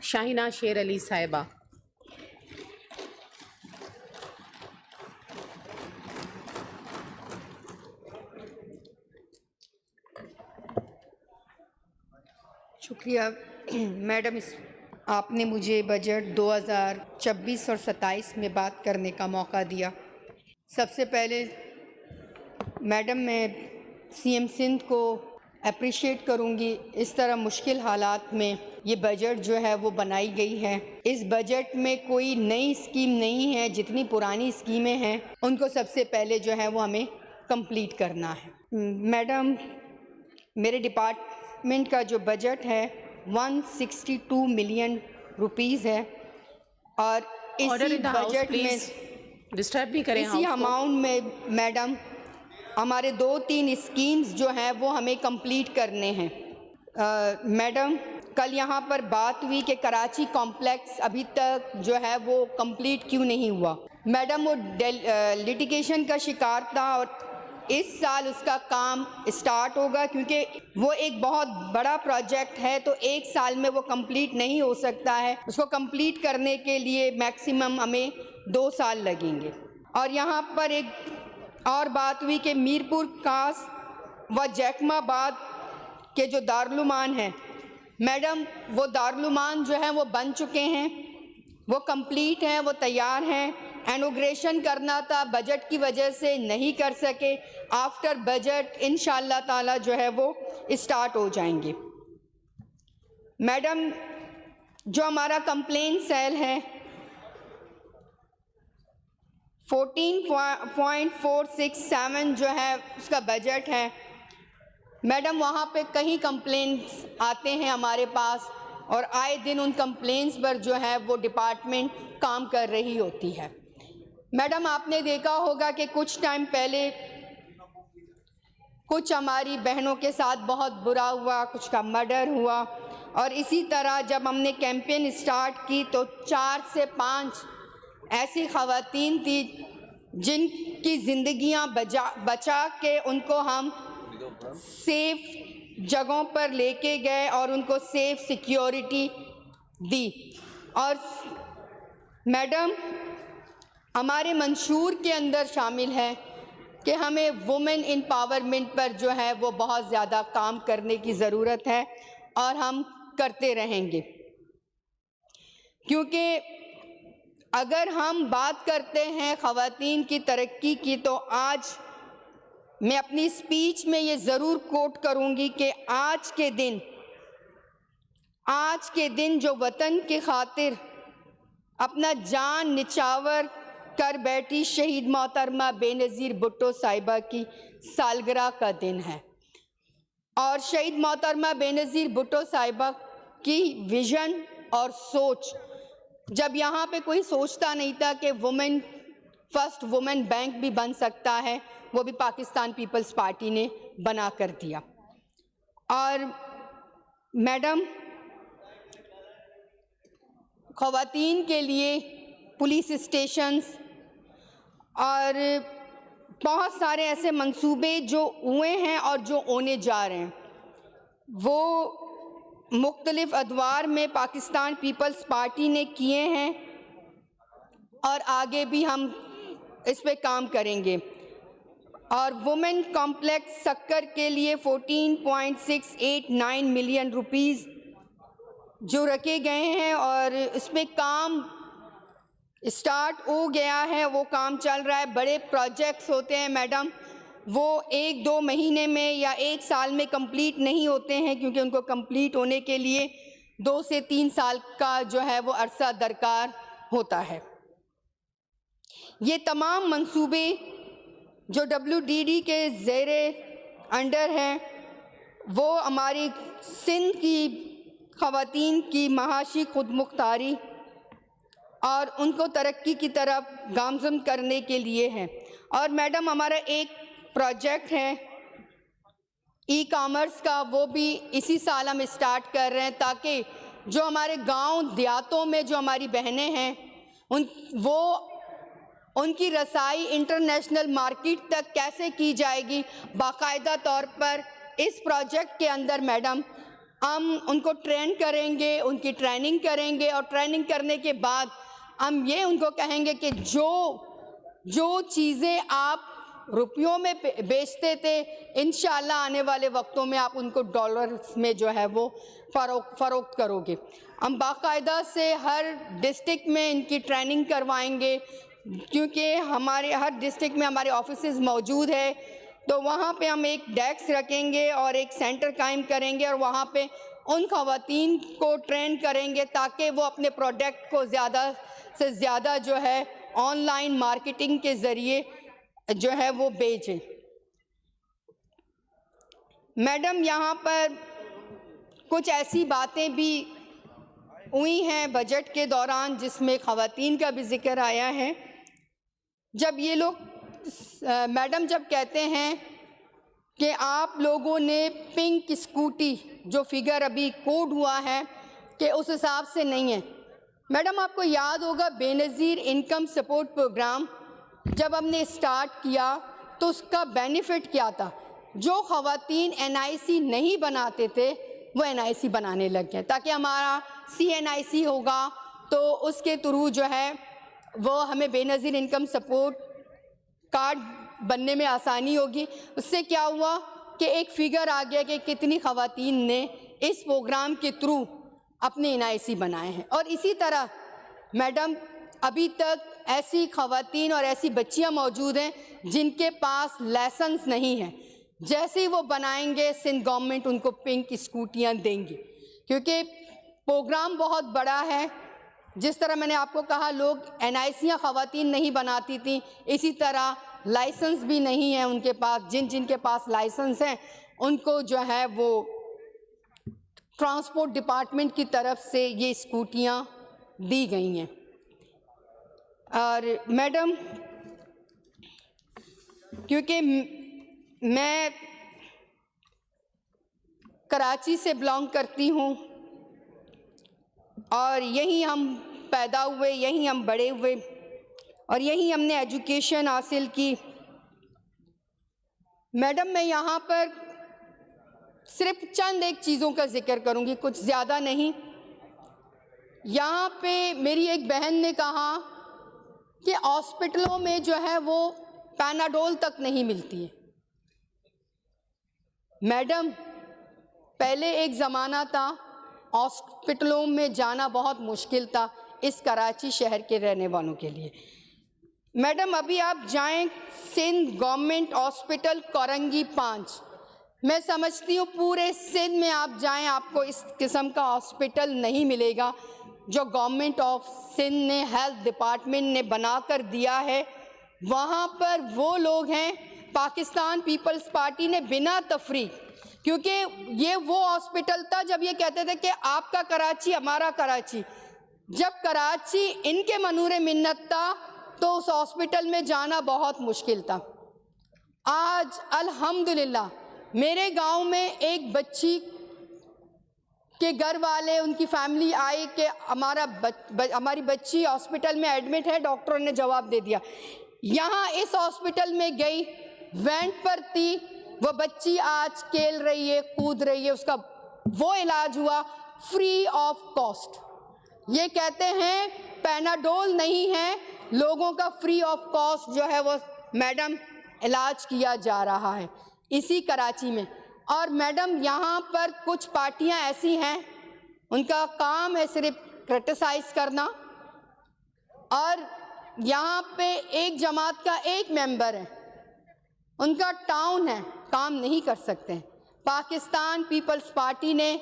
शाहिना शेर अली साहिबा। शुक्रिया मैडम, आपने मुझे बजट 2026 और 27 में बात करने का मौका दिया। सबसे पहले मैडम, मैं सीएम सिंध को अप्रिशिएट करूंगी, इस तरह मुश्किल हालात में ये बजट जो है वो बनाई गई है। इस बजट में कोई नई स्कीम नहीं है, जितनी पुरानी स्कीमें हैं उनको सबसे पहले जो है वो हमें कंप्लीट करना है। मैडम, मेरे डिपार्टमेंट का जो बजट है 162 मिलियन रुपीज़ है और इसी बजट में डिस्टर्ब नहीं करें, इसी अमाउंट में मैडम हमारे 2-3 स्कीम्स जो हैं वो हमें कंप्लीट करने हैं। मैडम, कल यहाँ पर बात हुई कि कराची कॉम्प्लेक्स अभी तक जो है वो कंप्लीट क्यों नहीं हुआ। मैडम, वो लिटिगेशन का शिकार था और इस साल उसका काम स्टार्ट होगा, क्योंकि वो एक बहुत बड़ा प्रोजेक्ट है, तो एक साल में वो कंप्लीट नहीं हो सकता है। उसको कंप्लीट करने के लिए मैक्सिमम हमें 2 साल लगेंगे। और यहाँ पर एक और बात हुई कि मीरपुर कास व जैकमाबाद के जो दारुलुमान हैं, मैडम वो दारुलुमान जो हैं वो बन चुके हैं, वो कंप्लीट हैं, वो तैयार हैं। इनॉग्रेशन करना था, बजट की वजह से नहीं कर सके। आफ्टर बजट इंशाअल्लाह ताला जो है वो स्टार्ट हो जाएंगे। मैडम, जो हमारा कंप्लेन सेल है 14.467 जो है उसका बजट है। मैडम, वहाँ पे कई कंप्लेंट्स आते हैं हमारे पास और आए दिन उन कंप्लेंट्स पर जो है वो डिपार्टमेंट काम कर रही होती है। मैडम, आपने देखा होगा कि कुछ टाइम पहले कुछ हमारी बहनों के साथ बहुत बुरा हुआ, कुछ का मर्डर हुआ, और इसी तरह जब हमने कैंपेन स्टार्ट की तो 4 से 5 ऐसी ख़वातीन थी जिनकी ज़िंदगियां बचा के उनको हम सेफ जगहों पर लेके गए और उनको सेफ सिक्योरिटी दी। और मैडम, हमारे मंशूर के अंदर शामिल है कि हमें वुमेन एम्पावरमेंट पर जो है वो बहुत ज़्यादा काम करने की ज़रूरत है और हम करते रहेंगे, क्योंकि अगर हम बात करते हैं ख़वातीन की तरक्की की तो आज मैं अपनी स्पीच में ये ज़रूर कोट करूँगी कि आज के दिन जो वतन की खातिर अपना जान निछावर कर बैठी शहीद मोहतरमा बेनज़ीर भुट्टो साहिबा की सालगिरह का दिन है। और शहीद मोहतरमा बेनज़ीर भुट्टो साहिबा की विज़न और सोच, जब यहाँ पे कोई सोचता नहीं था कि वुमेन फर्स्ट वुमेन बैंक भी बन सकता है, वो भी पाकिस्तान पीपल्स पार्टी ने बना कर दिया। और मैडम, ख़वातीन के लिए पुलिस स्टेशंस और बहुत सारे ऐसे मंसूबे जो हुए हैं और जो होने जा रहे हैं, वो मुख्तलिफ अदवार में पाकिस्तान पीपल्स पार्टी ने किए हैं और आगे भी हम इस पे काम करेंगे। और वुमेन कॉम्प्लेक्स सक्कर के लिए 14.689 मिलियन रुपीज़ जो रखे गए हैं और इस पे काम स्टार्ट हो गया है, वो काम चल रहा है। बड़े प्रोजेक्ट्स होते हैं मैडम, वो 1-2 महीने में या 1 साल में कंप्लीट नहीं होते हैं, क्योंकि उनको कंप्लीट होने के लिए 2 से 3 साल का जो है वो अरसा दरकार होता है। ये तमाम मंसूबे जो WDD के ज़ेरे अंडर हैं, वो हमारी सिंध की ख़वातीन की महाशी खुदमुख्तारी और उनको तरक्की की तरफ गामज़न करने के लिए हैं। और मैडम, हमारा एक प्रोजेक्ट है ई-कॉमर्स का, वो भी इसी साल हम स्टार्ट कर रहे हैं, ताकि जो हमारे गांव देहातों में जो हमारी बहनें हैं उनकी रसाई इंटरनेशनल मार्केट तक कैसे की जाएगी। बाकायदा तौर पर इस प्रोजेक्ट के अंदर मैडम हम उनको ट्रेन करेंगे, उनकी ट्रेनिंग करेंगे और ट्रेनिंग करने के बाद हम ये उनको कहेंगे कि जो चीज़ें आप रुपयों में बेचते थे, इंशाल्लाह आने वाले वक्तों में आप उनको डॉलर्स में जो है वो फ़रोख्त करोगे। हम बाकायदा से हर डिस्ट्रिक्ट में इनकी ट्रेनिंग करवाएंगे, क्योंकि हमारे हर डिस्ट्रिक्ट में हमारे ऑफिसेज मौजूद है, तो वहाँ पे हम एक डेस्क रखेंगे और एक सेंटर कायम करेंगे और वहाँ पे उन ख़वातीन को ट्रेन करेंगे ताकि वो अपने प्रोडक्ट को ज़्यादा से ज़्यादा जो है ऑनलाइन मार्केटिंग के ज़रिए जो है वो बेचें। मैडम, यहाँ पर कुछ ऐसी बातें भी हुई हैं बजट के दौरान जिसमें ख़वातीन का भी जिक्र आया है। जब ये लोग मैडम जब कहते हैं कि आप लोगों ने पिंक स्कूटी जो फिगर अभी कोड हुआ है कि उस हिसाब से नहीं है, मैडम आपको याद होगा बेनज़ीर इनकम सपोर्ट प्रोग्राम जब हमने स्टार्ट किया तो उसका बेनिफिट क्या था? जो ख़वातीन NIC नहीं बनाते थे वो NIC बनाने लग गए, ताकि हमारा CNIC होगा तो उसके थ्रू जो है वो हमें बेनज़ीर इनकम सपोर्ट कार्ड बनने में आसानी होगी। उससे क्या हुआ कि एक फ़िगर आ गया कि कितनी ख़वातीन ने इस प्रोग्राम के थ्रू अपने NIC बनाए हैं। और इसी तरह मैडम अभी तक ऐसी ख़वातीन और ऐसी बच्चियां मौजूद हैं जिनके पास लाइसेंस नहीं है। जैसे ही वो बनाएंगे सिंध गवर्नमेंट उनको पिंक स्कूटियां देंगी, क्योंकि प्रोग्राम बहुत बड़ा है। जिस तरह मैंने आपको कहा लोग NIC ख़वातीन नहीं बनाती थी, इसी तरह लाइसेंस भी नहीं है उनके पास। जिनके पास लाइसेंस हैं उनको जो है वो ट्रांसपोर्ट डिपार्टमेंट की तरफ से ये स्कूटियां दी गई हैं। और मैडम, क्योंकि मैं कराची से बिलोंग करती हूँ और यहीं हम पैदा हुए, यहीं हम बड़े हुए और यहीं हमने एजुकेशन हासिल की। मैडम, मैं यहाँ पर सिर्फ चंद एक चीज़ों का जिक्र करूँगी, कुछ ज़्यादा नहीं। यहाँ पे मेरी एक बहन ने कहा कि हॉस्पिटलों में जो है वो पैनाडोल तक नहीं मिलती है। मैडम, पहले एक ज़माना था हॉस्पिटलों में जाना बहुत मुश्किल था इस कराची शहर के रहने वालों के लिए। मैडम, अभी आप जाएं सिंध गवर्नमेंट हॉस्पिटल कोरंगी 5, मैं समझती हूँ पूरे सिंध में आप जाएं आपको इस किस्म का हॉस्पिटल नहीं मिलेगा जो गवर्नमेंट ऑफ सिंध ने हेल्थ डिपार्टमेंट ने बना कर दिया है। वहाँ पर वो लोग हैं, पाकिस्तान पीपल्स पार्टी ने बिना तफरीक, क्योंकि ये वो हॉस्पिटल था जब ये कहते थे कि आपका कराची हमारा कराची, जब कराची इनके मनूरे मिन्नत था तो उस हॉस्पिटल में जाना बहुत मुश्किल था। आज अल्हम्दुलिल्लाह मेरे गांव में एक बच्ची के घर वाले, उनकी फैमिली आई कि हमारी बच्ची हॉस्पिटल में एडमिट है, डॉक्टरों ने जवाब दे दिया। यहाँ इस हॉस्पिटल में गई, वेंट पर थी, वो बच्ची आज खेल रही है, कूद रही है, उसका वो इलाज हुआ फ्री ऑफ कॉस्ट। ये कहते हैं पैनाडोल नहीं है, लोगों का फ्री ऑफ कॉस्ट जो है वो मैडम इलाज किया जा रहा है इसी कराची में। और मैडम, यहाँ पर कुछ पार्टियाँ ऐसी हैं उनका काम है सिर्फ क्रिटिसाइज़ करना, और यहाँ पे एक जमात का एक मेंबर है, उनका टाउन है, काम नहीं कर सकते हैं। पाकिस्तान पीपल्स पार्टी ने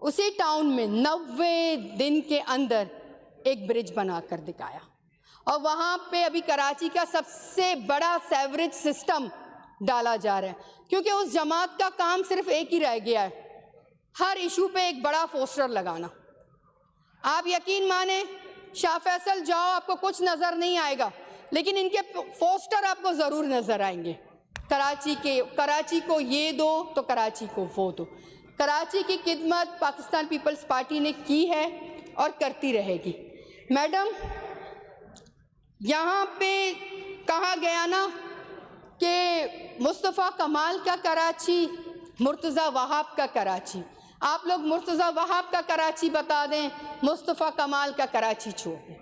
उसी टाउन में 90 दिन के अंदर एक ब्रिज बना कर दिखाया, और वहाँ पे अभी कराची का सबसे बड़ा सेवरेज सिस्टम डाला जा रहा है, क्योंकि उस जमात का काम सिर्फ एक ही रह गया है, हर इशू पे एक बड़ा पोस्टर लगाना। आप यकीन माने शाह फैसल जाओ आपको कुछ नज़र नहीं आएगा, लेकिन इनके पोस्टर आपको ज़रूर नज़र आएंगे। कराची को ये दो तो कराची को वो दो। कराची की खिदमत पाकिस्तान पीपल्स पार्टी ने की है और करती रहेगी। मैडम, यहाँ पे कहा गया ना कि मुस्तफ़ा कमाल का कराची, मुर्तज़ा वहाब का कराची। आप लोग मुर्तज़ा वहाब का कराची बता दें, मुस्तफ़ा कमाल का कराची छोड़ दें।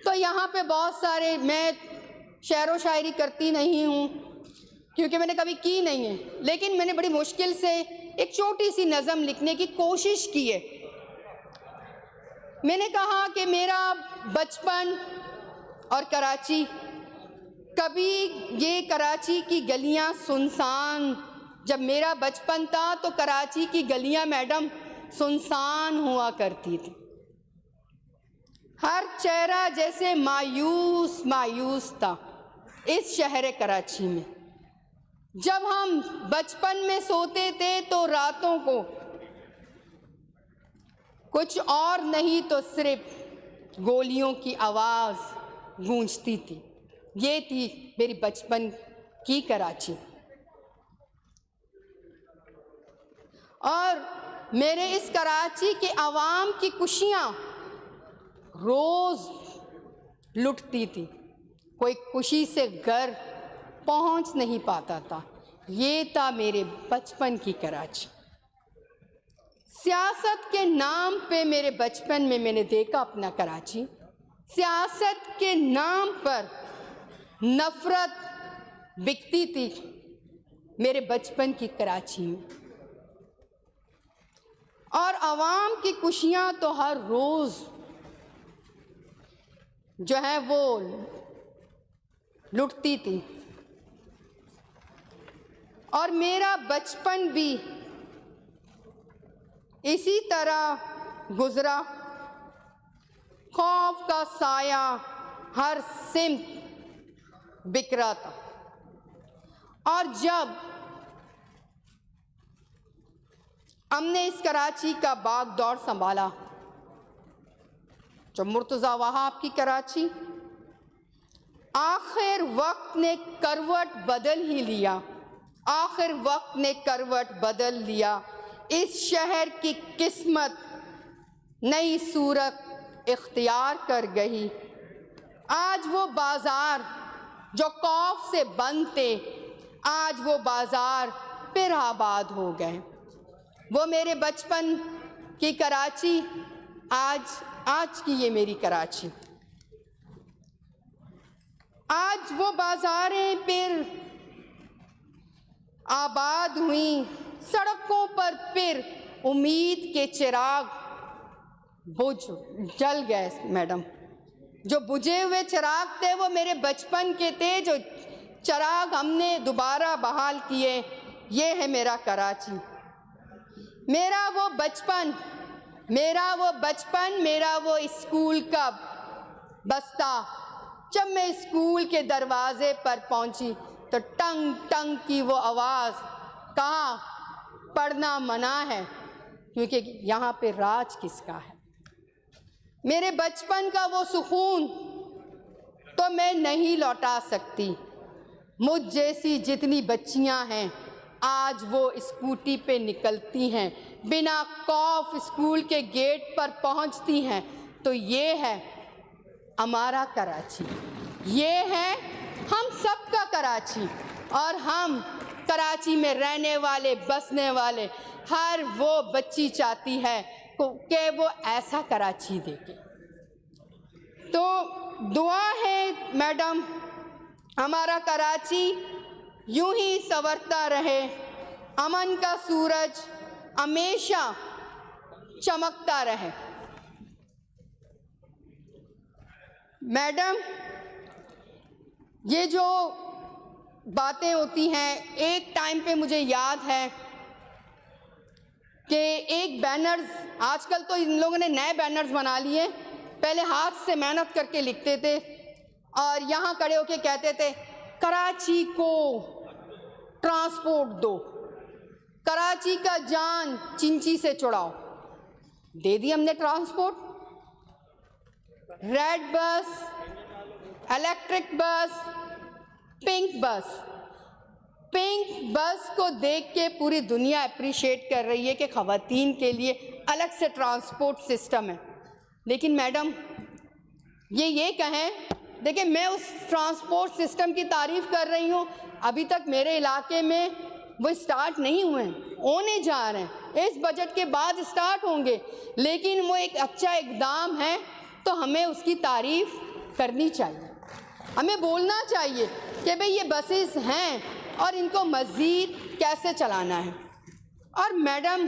तो यहाँ पे बहुत सारे, मैं शेर व शायरी करती नहीं हूँ क्योंकि मैंने कभी की नहीं है, लेकिन मैंने बड़ी मुश्किल से एक छोटी सी नज़म लिखने की कोशिश की है। मैंने कहा कि मेरा बचपन और कराची, कभी ये कराची की गलियां सुनसान, जब मेरा बचपन था तो कराची की गलियां मैडम सुनसान हुआ करती थी। हर चेहरा जैसे मायूस मायूस था इस शहर कराची में। जब हम बचपन में सोते थे तो रातों को कुछ और नहीं तो सिर्फ गोलियों की आवाज़ गूंजती थी। ये थी मेरी बचपन की कराची। और मेरे इस कराची के आवाम की खुशियाँ रोज़ लुटती थी, कोई खुशी से घर पहुंच नहीं पाता था। ये था मेरे बचपन की कराची। सियासत के नाम पे मेरे बचपन में मैंने देखा अपना कराची। सियासत के नाम पर नफ़रत बिकती थी मेरे बचपन की कराची में, और आवाम की खुशियाँ तो हर रोज़ जो है वो लुटती थी। और मेरा बचपन भी इसी तरह गुज़रा। खौफ का साया हर सिमत बिखरा था। और जब हमने इस कराची का बाग दौर संभाला, जो मुर्तज़ा वहाब की कराची, आखिर वक्त ने करवट बदल ही लिया। आखिर वक्त ने करवट बदल लिया। इस शहर की किस्मत नई सूरत इख्तियार कर गई। आज वो बाज़ार जो खौफ से बंद थे, आज वो बाज़ार फिर आबाद हो गए। वो मेरे बचपन की कराची, आज की ये मेरी कराची। आज वो बाज़ारें फिर आबाद हुई। सड़कों पर फिर उम्मीद के चिराग जल गए मैडम। जो बुझे हुए चिराग थे वो मेरे बचपन के थे, जो चिराग हमने दोबारा बहाल किए। ये है मेरा कराची, मेरा वो बचपन, मेरा वो स्कूल का बस्ता। जब मैं स्कूल के दरवाजे पर पहुंची तो टंग टंग की वो आवाज़, कहाँ पढ़ना मना है क्योंकि यहाँ पे राज किसका है। मेरे बचपन का वो सुकून तो मैं नहीं लौटा सकती। मुझ जैसी जितनी बच्चियाँ हैं आज वो स्कूटी पे निकलती हैं, बिना खौफ स्कूल के गेट पर पहुँचती हैं। तो ये है हमारा कराची, ये है हम सबका कराची। और हम कराची में रहने वाले, बसने वाले, हर वो बच्ची चाहती है कि वो ऐसा कराची देखे। तो दुआ है मैडम, हमारा कराची यूं ही संवरता रहे, अमन का सूरज हमेशा चमकता रहे। मैडम, ये जो बातें होती हैं, एक टाइम पे मुझे याद है कि एक बैनर्स, आजकल तो इन लोगों ने नए बैनर्स बना लिए, पहले हाथ से मेहनत करके लिखते थे और यहाँ खड़े होके कहते थे कराची को ट्रांसपोर्ट दो, कराची का जान चिंची से छुड़ाओ। दे दी हमने transport, red bus, electric bus, pink बस। पिंक बस को देख के पूरी दुनिया अप्रिशिएट कर रही है कि ख़वातीन के लिए अलग से ट्रांसपोर्ट सिस्टम है। लेकिन मैडम ये कहें, देखिए मैं उस ट्रांसपोर्ट सिस्टम की तारीफ़ कर रही हूँ, अभी तक मेरे इलाके में वो स्टार्ट नहीं हुए हैं, होने जा रहे हैं। इस बजट के बाद स्टार्ट होंगे, लेकिन वो एक अच्छा इकदाम है तो हमें उसकी तारीफ करनी चाहिए। हमें बोलना चाहिए कि भाई ये बसेस हैं और इनको मज़ीद कैसे चलाना है। और मैडम,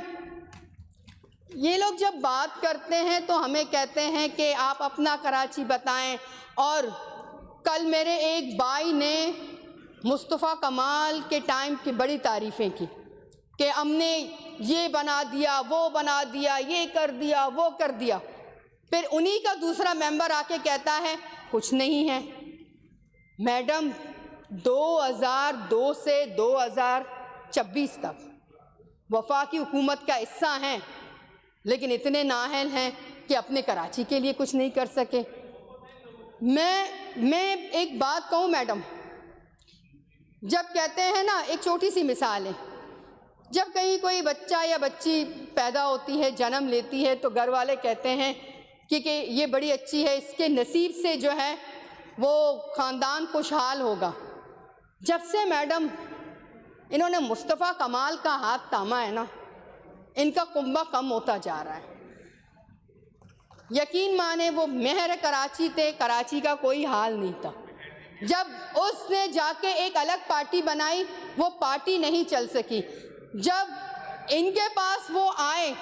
ये लोग जब बात करते हैं तो हमें कहते हैं कि आप अपना कराची बताएं, और कल मेरे एक भाई ने मुस्तफ़ा कमाल के टाइम की बड़ी तारीफ़ें की कि हमने ये बना दिया, वो बना दिया, ये कर दिया, वो कर दिया। फिर उन्हीं का दूसरा मेंबर आके कहता है कुछ नहीं है। मैडम, 2002 से 2026 तक वफाकी हुकूमत का हिस्सा हैं, लेकिन इतने नाअहल हैं कि अपने कराची के लिए कुछ नहीं कर सके। मैं एक बात कहूँ मैडम, जब कहते हैं ना, एक छोटी सी मिसाल है, जब कहीं कोई बच्चा या बच्ची पैदा होती है, जन्म लेती है, तो घर वाले कहते हैं कि ये बड़ी अच्छी है, इसके नसीब से जो है वो ख़ानदान खुशहाल होगा। जब से मैडम इन्होंने मुस्तफ़ा कमाल का हाथ थामा है ना, इनका कुंबा कम होता जा रहा है। यकीन माने वो मेहर कराची थे, कराची का कोई हाल नहीं था। जब उसने जाके एक अलग पार्टी बनाई, वो पार्टी नहीं चल सकी। जब इनके पास वो आए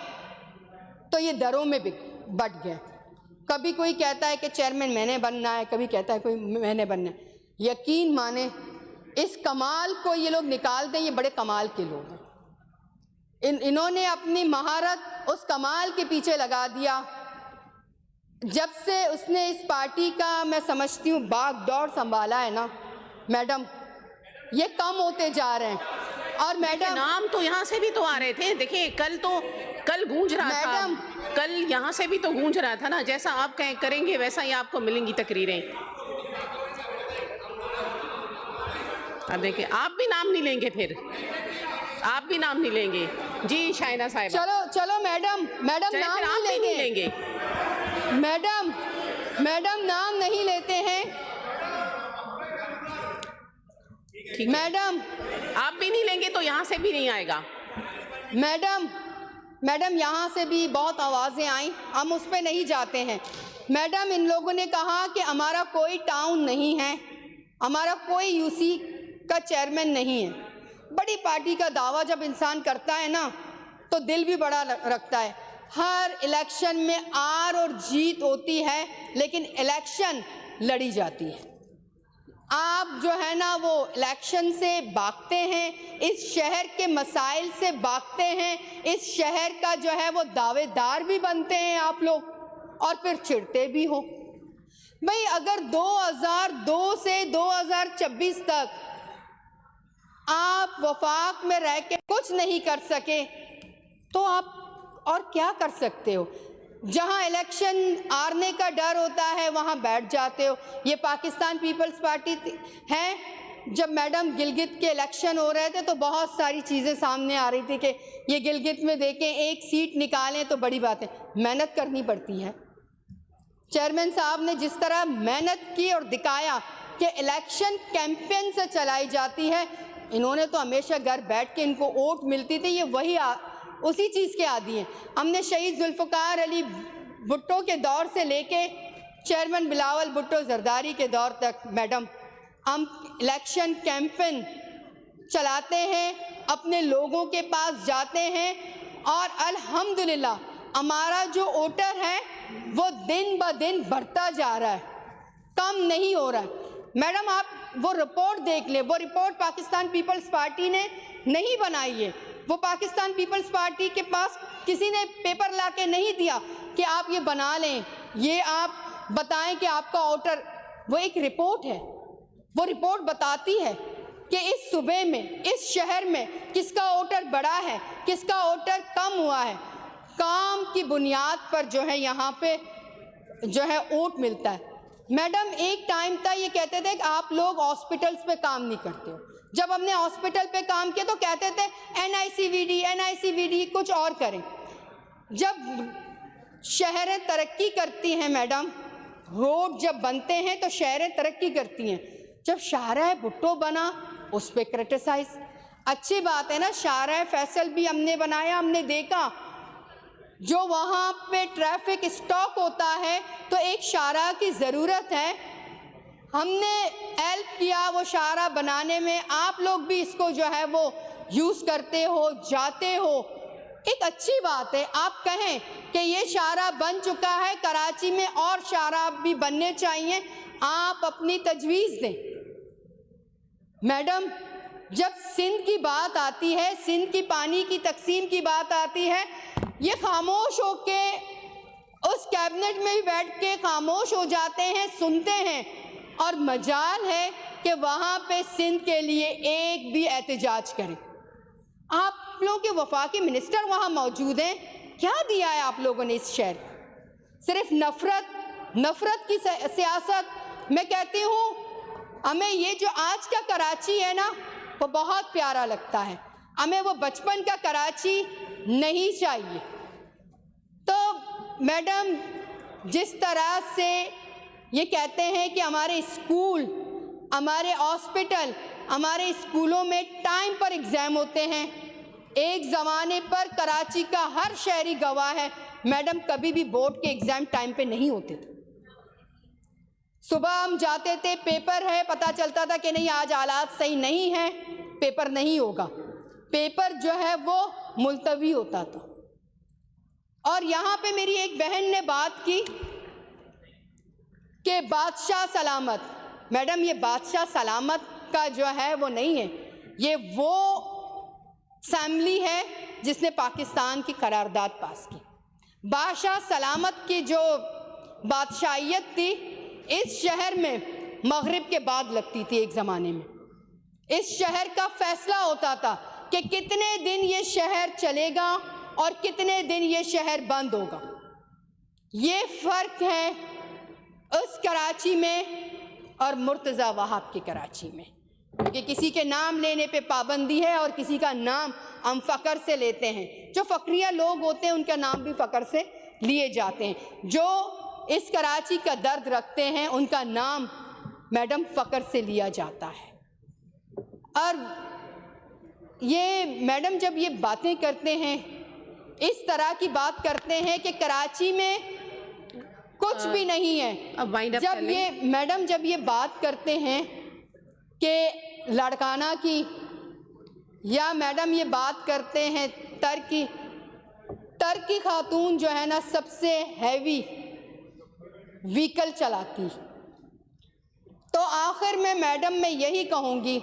तो ये दरों में बट गए। कभी कोई कहता है कि चेयरमैन मैंने बनना है, कभी कहता है कोई मैंने बनना है। यकीन माने इस कमाल को ये लोग निकाल दें, ये बड़े कमाल के लोग हैं। इन्होंने अपनी महारत उस कमाल के पीछे लगा दिया। जब से उसने इस पार्टी का, मैं समझती हूँ, बागडोर संभाला है ना मैडम, ये कम होते जा रहे हैं। और मैडम, नाम तो यहाँ से भी तो आ रहे थे। देखिए कल गूंज रहा था, कल यहाँ से भी तो गूंज रहा था ना, जैसा आप करेंगे वैसा ही आपको मिलेंगी तकरीरें। अब देखिए, आप भी नाम नहीं लेंगे, फिर आप भी नाम नहीं लेंगे। जी शाइना साहिबा, चलो मैडम नाम नहीं लेंगे। मैडम नाम नहीं लेते हैं। मैडम, आप भी नहीं लेंगे तो यहाँ से भी नहीं आएगा। मैडम यहाँ से भी बहुत आवाज़ें आई, हम उस पर नहीं जाते हैं। मैडम, इन लोगों ने कहा कि हमारा कोई टाउन नहीं है, हमारा कोई यूसी का चेयरमैन नहीं है। बड़ी पार्टी का दावा जब इंसान करता है ना, तो दिल भी बड़ा रखता है। हर इलेक्शन में हार और जीत होती है, लेकिन इलेक्शन लड़ी जाती है। आप जो है ना वो इलेक्शन से भागते हैं, इस शहर के मसाइल से भागते हैं, इस शहर का जो है वो दावेदार भी बनते हैं आप लोग, और फिर चिढ़ते भी हो। भाई, अगर 2002 से 2026 तक आप वफाक में रह के कुछ नहीं कर सके, तो आप और क्या कर सकते हो? जहां इलेक्शन हारने का डर होता है वहां बैठ जाते हो। ये पाकिस्तान पीपल्स पार्टी है। जब मैडम गिलगित के इलेक्शन हो रहे थे तो बहुत सारी चीज़ें सामने आ रही थी कि ये गिलगित में देखें, एक सीट निकालें तो बड़ी बात है। मेहनत करनी पड़ती है। चेयरमैन साहब ने जिस तरह मेहनत की और दिखाया कि इलेक्शन कैंपेन से चलाई जाती है, इन्होंने तो हमेशा घर बैठ के इनको वोट मिलती थी, ये वही उसी चीज़ के आदी हैं। हमने शहीद जुल्फ़िकार अली भुट्टो के दौर से लेके चेयरमैन बिलावल भुट्टो जरदारी के दौर तक मैडम हम इलेक्शन कैंपेन चलाते हैं, अपने लोगों के पास जाते हैं, और अल्हम्दुलिल्लाह हमारा जो वोटर है वो दिन ब दिन बढ़ता जा रहा है, कम नहीं हो रहा है। मैडम, आप वो रिपोर्ट देख लें। वो रिपोर्ट पाकिस्तान पीपल्स पार्टी ने नहीं बनाई है। वो पाकिस्तान पीपल्स पार्टी के पास किसी ने पेपर ला के नहीं दिया कि आप ये बना लें, ये आप बताएं कि आपका वोटर। वो एक रिपोर्ट है। वो रिपोर्ट बताती है कि इस सूबे में, इस शहर में किसका वोटर बढ़ा है, किसका वोटर कम हुआ है। काम की बुनियाद पर जो है यहाँ पे जो है वोट मिलता है। मैडम, एक टाइम था ये कहते थे कि आप लोग हॉस्पिटल्स पे काम नहीं करते हो। जब हमने हॉस्पिटल पे काम किया तो कहते थे NICVD कुछ और करें। जब शहरें तरक्की करती हैं मैडम, रोड जब बनते हैं तो शहरें तरक्की करती हैं। जब शाहराह भुट्टो बना उस पर क्रिटिसाइज, अच्छी बात है ना, शारा फैसल भी हमने बनाया, हमने देखा जो वहाँ पे ट्रैफिक स्टॉक होता है तो एक शारा की ज़रूरत है, हमने हेल्प किया वो शारा बनाने में। आप लोग भी इसको जो है वो यूज़ करते हो, जाते हो, एक अच्छी बात है। आप कहें कि ये शारा बन चुका है, कराची में और शारा भी बनने चाहिए, आप अपनी तजवीज़ दें। मैडम, जब सिंध की बात आती है, सिंध की पानी की तकसीम की बात आती है, ये खामोश होके उस कैबिनेट में भी बैठ के खामोश हो जाते हैं, सुनते हैं, और मजाल है कि वहाँ पे सिंध के लिए एक भी एहतजाज करें। आप लोगों के वफाकी मिनिस्टर वहाँ मौजूद हैं, क्या दिया है आप लोगों ने इस शहर? सिर्फ नफ़रत की सियासत। मैं कहती हूँ हमें ये जो आज का कराची है ना वो बहुत प्यारा लगता है, हमें वो बचपन का कराची नहीं चाहिए। तो मैडम, जिस तरह से ये कहते हैं कि हमारे स्कूल, हमारे हॉस्पिटल, हमारे स्कूलों में टाइम पर एग्ज़ाम होते हैं, एक ज़माने पर कराची का हर शहरी गवाह है मैडम, कभी भी बोर्ड के एग्ज़ाम टाइम पे नहीं होते थे। सुबह हम जाते थे, पेपर है, पता चलता था कि नहीं आज हालात सही नहीं है, पेपर नहीं होगा, पेपर जो है वो मुलतवी होता था। और यहाँ पे मेरी एक बहन ने बात की कि बादशाह सलामत। मैडम, ये बादशाह सलामत का जो है वो नहीं है, ये वो असेंबली है जिसने पाकिस्तान की करारदाद पास की। बादशाह सलामत की जो बादशाहियत थी इस शहर में मगरिब के बाद लगती थी। एक ज़माने में इस शहर का फैसला होता था कि कितने दिन ये शहर चलेगा और कितने दिन ये शहर बंद होगा। ये फ़र्क है उस कराची में और मुर्तज़ा वहाब की कराची में, कि किसी के नाम लेने पे पाबंदी है और किसी का नाम हम फ़ख्र से लेते हैं। जो फ़ख्रिया लोग होते हैं उनका नाम भी फ़ख्र से लिए जाते हैं। जो इस कराची का दर्द रखते हैं उनका नाम मैडम फ़ख्र से लिया जाता है। और ये मैडम जब ये बातें करते हैं, इस तरह की बात करते हैं कि कराची में कुछ भी नहीं है, जब ये मैडम जब ये बात करते हैं कि लड़काना की, या मैडम ये बात करते हैं टर्की खातून जो है ना सबसे हैवी व्हीकल चलाती, तो आखिर में मैडम मैं यही कहूँगी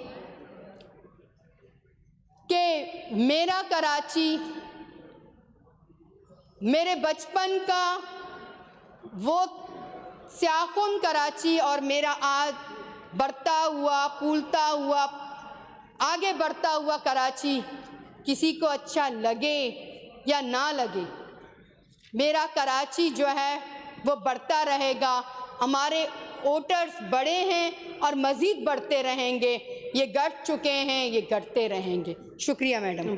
कि मेरा कराची, मेरे बचपन का वो स्याकुन कराची और मेरा आज बढ़ता हुआ, फूलता हुआ, आगे बढ़ता हुआ कराची, किसी को अच्छा लगे या ना लगे, मेरा कराची जो है वो बढ़ता रहेगा। हमारे वोटर्स बड़े हैं और मज़ीद बढ़ते रहेंगे, ये घट चुके हैं, ये घटते रहेंगे। शुक्रिया मैडम।